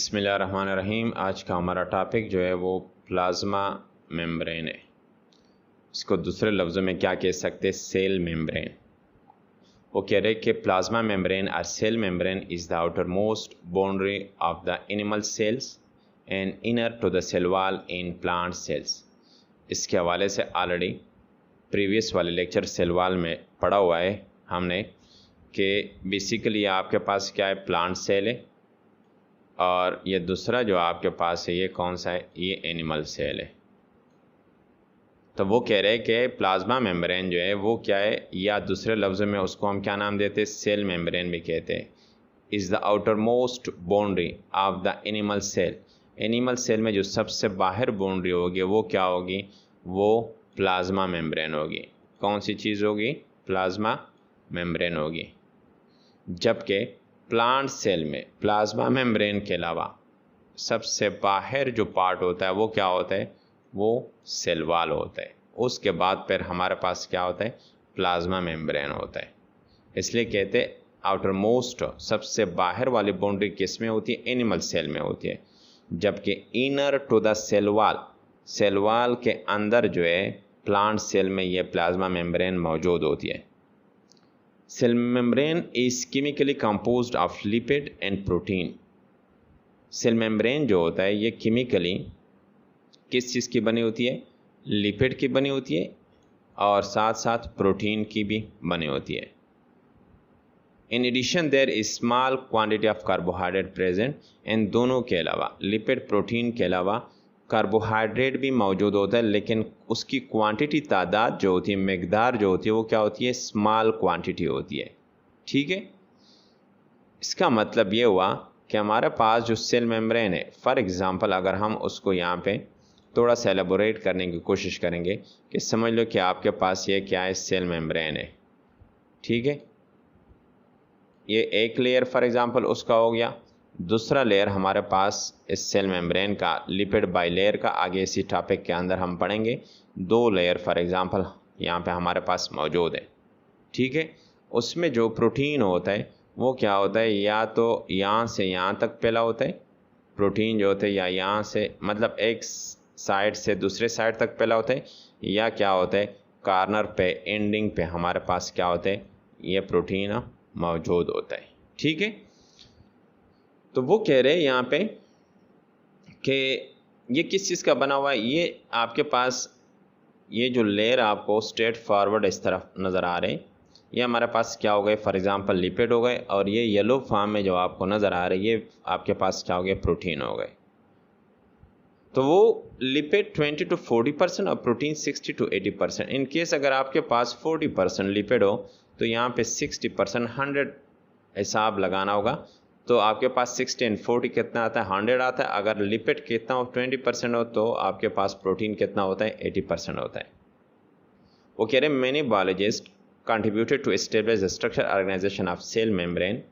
बिस्मिल्लाहिर्रहमानिर्रहीम। आज का हमारा टॉपिक जो है वो प्लाज्मा मेम्ब्रेन है। इसको दूसरे लफ्ज़ों में क्या कह सकते हैं, सेल मेम्ब्रेन। वो कह रहे कि प्लाज्मा मेम्ब्रेन और cell membrane is the outermost boundary of the animal cells and inner to the cell wall in plant cells. इसके हवाले से ऑलरेडी प्रीवियस वाले लेक्चर सेल वॉल में पढ़ा हुआ है हमने कि बेसिकली आपके पास क्या है, प्लांट सेल है, और ये दूसरा जो आपके पास है ये कौन सा है, ये एनिमल सेल है। तो वो कह रहे हैं कि प्लाज्मा मेम्ब्रेन जो है वो क्या है, या दूसरे लफ्ज़ों में उसको हम क्या नाम देते हैं, सेल मेम्ब्रेन भी कहते हैं। Is the outermost boundary of the animal cell. Animal cell में जो सबसे बाहर बाउंड्री होगी वो क्या होगी, वो प्लाज्मा मेम्ब्रेन होगी। कौन सी चीज़ होगी, प्लाज्मा मेम्ब्रेन होगी। जबकि प्लांट सेल में प्लाज्मा मेम्ब्रेन के अलावा सबसे बाहर जो पार्ट होता है वो क्या होता है, वो सेल वॉल होता है। उसके बाद फिर हमारे पास क्या होता है, प्लाज्मा मेम्ब्रेन होता है। इसलिए कहते हैं आउटर मोस्ट, सबसे बाहर वाली बाउंड्री किस में होती है, एनिमल सेल में होती है। जबकि inner to the cell wall, cell wall के अंदर जो है प्लांट सेल में ये प्लाज्मा मेम्ब्रेन मौजूद होती है। Cell membrane is chemically composed of lipid and protein. Cell membrane जो होता है ये केमिकली किस चीज़ की बनी होती है, लिपिड की बनी होती है और साथ साथ प्रोटीन की भी बनी होती है। In addition there is small quantity of carbohydrate present. इन दोनों के अलावा, लिपिड प्रोटीन के अलावा कार्बोहाइड्रेट भी मौजूद होता है, लेकिन उसकी क्वांटिटी, तादाद जो होती है, मकदार जो होती है वो क्या होती है, स्मॉल क्वांटिटी होती है। ठीक है, इसका मतलब ये हुआ कि हमारे पास जो सेल मेम्ब्रेन है, फॉर एग्जांपल अगर हम उसको यहाँ पे थोड़ा सा एलेबोरेट करने की कोशिश करेंगे कि समझ लो कि आपके पास ये क्या है, सेल मेम्ब्रेन है। ठीक है, ये एक लेयर फॉर एग्जांपल उसका हो गया। दूसरा लेयर हमारे पास इस सेल मेम्ब्रेन का, लिपिड बाइलेयर का, आगे इसी टॉपिक के अंदर हम पढ़ेंगे। दो लेयर फॉर एग्जांपल यहाँ पे हमारे पास मौजूद है। ठीक है, उसमें जो प्रोटीन होता है वो क्या होता है, या तो यहाँ से यहाँ तक फैला होता है प्रोटीन जो होता है, या यहाँ से मतलब एक साइड से दूसरे साइड तक फैला होता है, या क्या होता है कॉर्नर पे, एंडिंग पे हमारे पास क्या होता है, ये प्रोटीन मौजूद होता है। ठीक है, तो वो कह रहे हैं यहाँ पे कि ये किस चीज़ का बना हुआ है। ये आपके पास ये जो लेयर आपको स्ट्रेट फॉरवर्ड इस तरफ नज़र आ रहे हैं, ये हमारे पास क्या हो गए, फॉर एग्जांपल लिपिड हो गए, और ये येलो फॉर्म में जो आपको नज़र आ रहे हैं ये आपके पास क्या हो गए, प्रोटीन हो गए। तो वो लिपिड 20 to 40% और प्रोटीन 60 to 80%। इन केस अगर आपके पास 40% लिपिड हो तो यहाँ पे 60%, 100 हिसाब लगाना होगा। तो आपके पास 60 and 40 कितना आता है, 100 आता है। अगर लिपिड कितना हो, 20% हो, तो आपके पास प्रोटीन कितना होता है, 80% होता है। वो कह रहे हैं many biologist contributed to establish the structure organisation of cell membrane.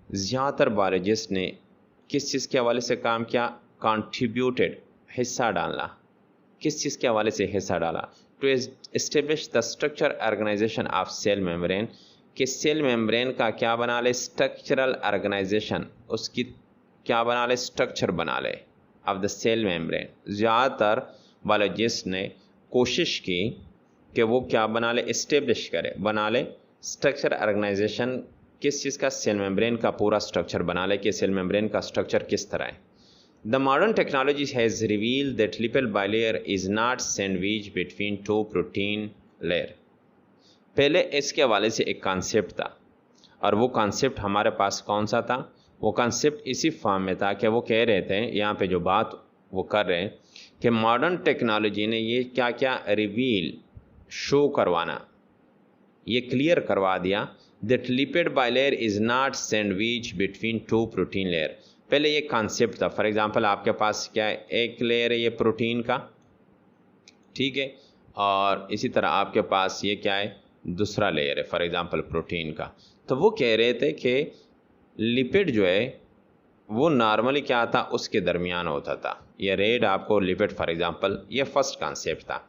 ज़्यादातर बायोलॉजिस्ट ने किस चीज़ के हवाले से काम किया, कंट्रीब्यूटेड, हिस्सा डालना। किस चीज़ के हवाले से हिस्सा डाला, to establish the structure organisation of cell membrane, कि सेल मेम्ब्रेन का क्या बना ले, स्ट्रक्चरल ऑर्गेनाइजेशन, उसकी क्या बना ले, स्ट्रक्चर बना ले ऑफ द सेल मेम्ब्रेन। ज़्यादातर बायोलॉजिस्ट ने कोशिश की कि वो क्या बना ले, इस्टेब्लिश करे, बना ले स्ट्रक्चर ऑर्गेनाइजेशन। किस चीज़ का, सेल मेम्ब्रेन का पूरा स्ट्रक्चर बना ले कि सेल मेम्ब्रेन का स्ट्रक्चर किस तरह है। The modern technology has revealed that lipid bilayer is not sandwich between two protein layer. पहले इसके हवाले से एक कॉन्सेप्ट था, और वो कॉन्सेप्ट हमारे पास कौन सा था, वो कॉन्सेप्ट इसी फॉर्म में था कि वो कह रहे थे, यहाँ पे जो बात वो कर रहे हैं कि मॉडर्न टेक्नोलॉजी ने ये क्या क्या रिवील, शो करवाना, ये क्लियर करवा दिया that lipid bilayer is not sandwich between two protein layer. पहले ये कॉन्सेप्ट था, फॉर एग्जांपल आपके पास क्या है, एक लेयर है ये प्रोटीन का, ठीक है, और इसी तरह आपके पास ये क्या है, दूसरा लेयर है फॉर एग्जांपल प्रोटीन का। तो वो कह रहे थे कि लिपिड जो है वो नॉर्मली क्या था, उसके दरमियान होता था। ये रेड आपको लिपिड फॉर एग्जांपल, ये फर्स्ट कॉन्सेप्ट था।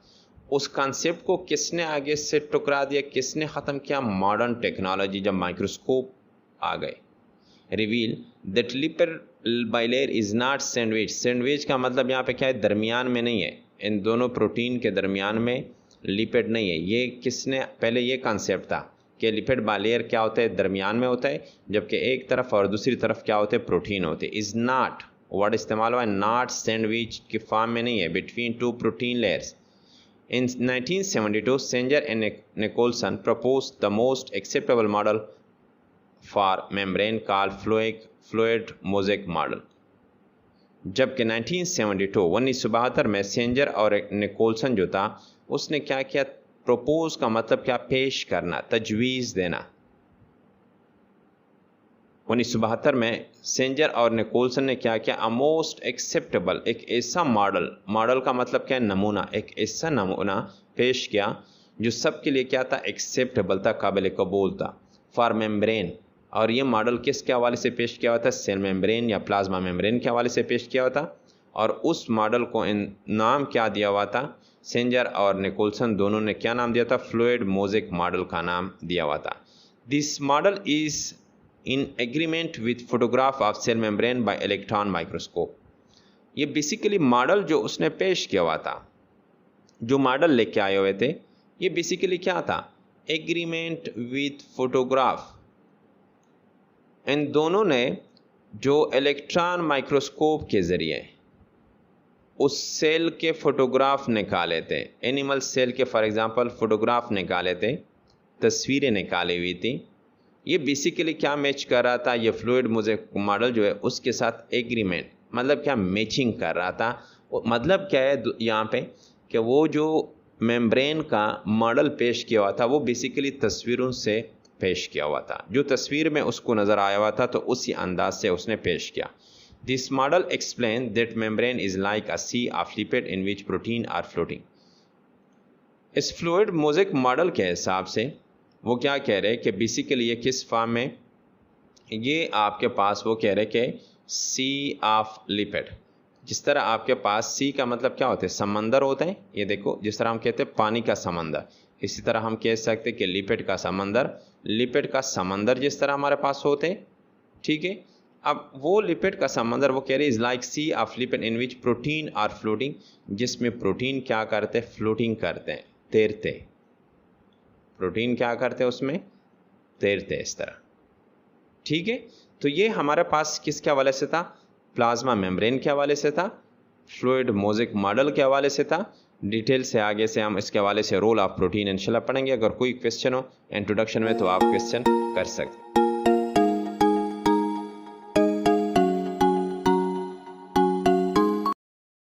उस कॉन्सेप्ट को किसने आगे से टुकरा दिया, किसने ख़त्म किया, मॉडर्न टेक्नोलॉजी, जब माइक्रोस्कोप आ गए, reveal that lipid bilayer is not sandwich. Sandwich का मतलब यहाँ पे क्या है, दरमियान में नहीं है, इन दोनों प्रोटीन के दरमियान में लिपिड नहीं है। ये किसने पहले ये कॉन्सेप्ट था कि लिपिड बाइलेयर क्या होता है, दरमियान में होता है, जबकि एक तरफ और दूसरी तरफ क्या होते हैं, प्रोटीन होते हैं। इज़ नॉट वर्ड इस्तेमाल हुआ है, नॉट सैंडविच के फॉर्म में नहीं है, between two protein layers. In 1972, Sanger and Nicholson proposed the most acceptable model for membrane called fluid mosaic model. जबकि 1972 में सेंजर और निकोलसन जो था उसने क्या किया, प्रपोज का मतलब क्या, पेश करना, तजवीज़ देना। 1972 में सेंजर और निकोलसन ने क्या किया, मोस्ट एक्सेप्टेबल, एक ऐसा मॉडल का मतलब क्या है, नमूना, एक ऐसा नमूना पेश किया जो सबके लिए क्या था, एक्सेप्टेबल था, काबिल कबूल था, फॉर मेम्ब्रेन। और ये मॉडल किसके हवाले से पेश किया हुआ था, सेल मेम्ब्रेन या प्लाज्मा मेम्ब्रेन के हवाले से पेश किया हुआ था। और उस मॉडल को नाम क्या दिया हुआ था, सेंजर और निकोलसन दोनों ने क्या नाम दिया था, फ्लूइड मोज़ेक मॉडल का नाम दिया हुआ था। This model is in agreement with photograph of cell membrane by electron microscope। ये बेसिकली मॉडल जो उसने पेश किया हुआ था, जो मॉडल लेके आए हुए थे, ये बेसिकली क्या था, एग्रीमेंट विथ फोटोग्राफ। इन दोनों ने जो इलेक्ट्रॉन माइक्रोस्कोप के ज़रिए उस सेल के फोटोग्राफ निकाले थे, एनिमल सेल के फॉर एग्जांपल फोटोग्राफ निकाले थे, तस्वीरें निकाली हुई थी, ये बेसिकली क्या मैच कर रहा था, ये फ्लूइड मोज़ेक मॉडल जो है उसके साथ एग्रीमेंट, मतलब क्या, मैचिंग कर रहा था। मतलब क्या है यहाँ पे कि वो जो मेम्ब्रेन का मॉडल पेश किया हुआ था वो बेसिकली तस्वीरों से पेश किया हुआ था, जो तस्वीर में उसको नज़र आया हुआ था तो उसी अंदाज से उसने पेश किया। This model explain that membrane is like a sea of lipid in which protein are floating. इस फ्लूइड मोज़ेक मॉडल के हिसाब से वो क्या कह रहे हैं कि बेसिकली ये किस फॉर्म में, ये आपके पास वो कह रहे हैं कि सी ऑफ लिपिड, जिस तरह आपके पास सी का मतलब क्या होता है, समंदर होता है, ये देखो जिस तरह हम कहते हैं पानी का समंदर, इसी तरह हम कह सकते हैं कि लिपिड का समंदर, लिपिड का समंदर जिस तरह हमारे पास होते हैं, ठीक है। अब वो लिपिड का समंदर वो कह रहे is like sea of lipid in which protein are floating, जिसमें प्रोटीन क्या करते हैं, फ्लोटिंग करते हैं, तैरते, प्रोटीन क्या करते हैं उसमें, तैरते इस तरह, ठीक है। तो ये हमारे पास किसके हवाले से था, प्लाज्मा मेम्ब्रेन के हवाले से था, फ्लूइड मोज़ेक मॉडल के हवाले से था। डिटेल से आगे से हम इसके हवाले से रोल ऑफ प्रोटीन इंशाल्लाह पढ़ेंगे। अगर कोई क्वेश्चन हो इंट्रोडक्शन में तो आप क्वेश्चन कर सकते हैं।